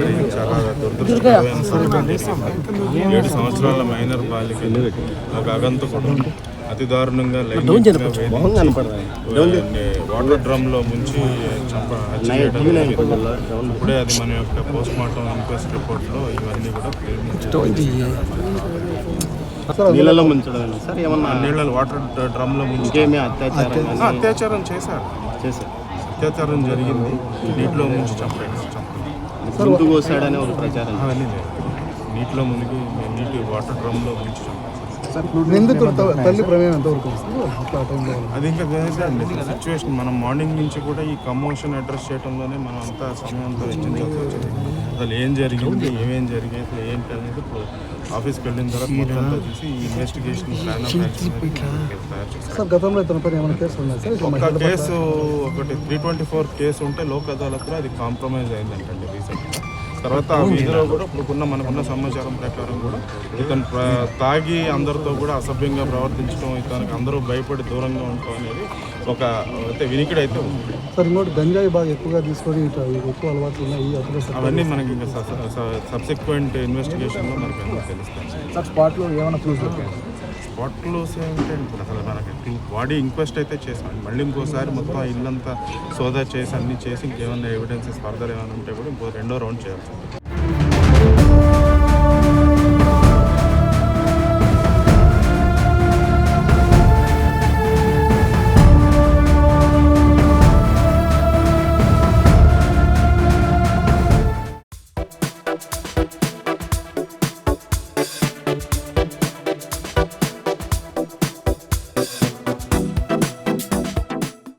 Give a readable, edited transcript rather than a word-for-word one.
అది చాలా దురదృష్టకరమైన సంఘటన జరిగింది. 7 సంవత్సరాల మైనర్ బాలికలు ఒక అగంతకుడు అతి దారుణంగా లైంగికంగా వేధించి వాటర్ డ్రమ్లో ముంచి హత్య చేయడం జరిగింది. ఇప్పుడే అది మన యొక్క పోస్ట్ మార్టం ఇన్క్వెస్ట్ రిపోర్ట్లో ఇవన్నీ కూడా నీళ్ళలో ముంచడం సార్, ఏమన్నా నీళ్ళ వాటర్ డ్రమ్లో ముంచి అత్యాచారం చేశారు. అత్యాచారం జరిగింది, నీటిలో ముంచి ముందు కోసాడనే ఒక ప్రచారం. అవన్నీ లేదు, నీటిలో మునిగి నీటి వాటర్ డ్రమ్లో ముంచి తల్లి ప్రమేయం ఎంతవరకు అది ఇంకా అండి సిచ్యువేషన్. మనం మార్నింగ్ నుంచి కూడా ఈ కమోషన్ అడ్రస్ చేయడంలోనే మనం అంతా సమయం అంతా వెచ్చించాల్సి వచ్చింది. అసలు ఏం జరిగింది, ఏమేం జరిగేది ఏంటి అనేది ఇప్పుడు ఆఫీస్కి వెళ్ళిన తర్వాత మొత్తం అంతా చూసి ఈ ఇన్వెస్టిగేషన్ ప్లాన్ ఆఫ్ తయారు చేస్తారు. గతంలో ఏమైనా కేసు ఉన్నాయి సార్? ఒక కేసు ఒకటి 324 కేసు ఉంటే లోక్ అదాలత్లో అది కాంప్రమైజ్ అయిందంటండి రీసెంట్గా. తర్వాత ఆ వీధిలో కూడా ఇప్పుడు మనకున్న సమాచారం ప్రకారం కూడా ఇతను తాగి అందరితో కూడా అసభ్యంగా ప్రవర్తించడం, ఇతనికి అందరూ భయపడి దూరంగా ఉండటం అనేది ఒక అయితే వినికిడి అయితే ఉంది. సార్ ఇంకోటి గంజాయి బాగా ఎక్కువగా తీసుకొని ఎక్కువ అలవాట్లు ఉన్నాయి. అవన్నీ మనకి ఇంకా సబ్సిక్వెంట్ ఇన్వెస్టిగేషన్లో మనకి అన్నీ తెలుస్తాయి. సార్ స్పాట్లో ఏమైనా ప్రూఫ్ స్పాట్లో ఏంటంటే ఇప్పుడు అసలు మనకి బాడీ ఇంక్వెస్ట్ అయితే చేసాం, మళ్ళీ ఇంకోసారి మొత్తం ఇల్లంతా సోదా చేసి అన్నీ చేసి ఇంకేమైనా ఎవిడెన్సెస్ ఫర్దర్ ఏమైనా ఉంటే కూడా ఇంకో 2వ రౌండ్ చేయాల్సి ఉంటుంది.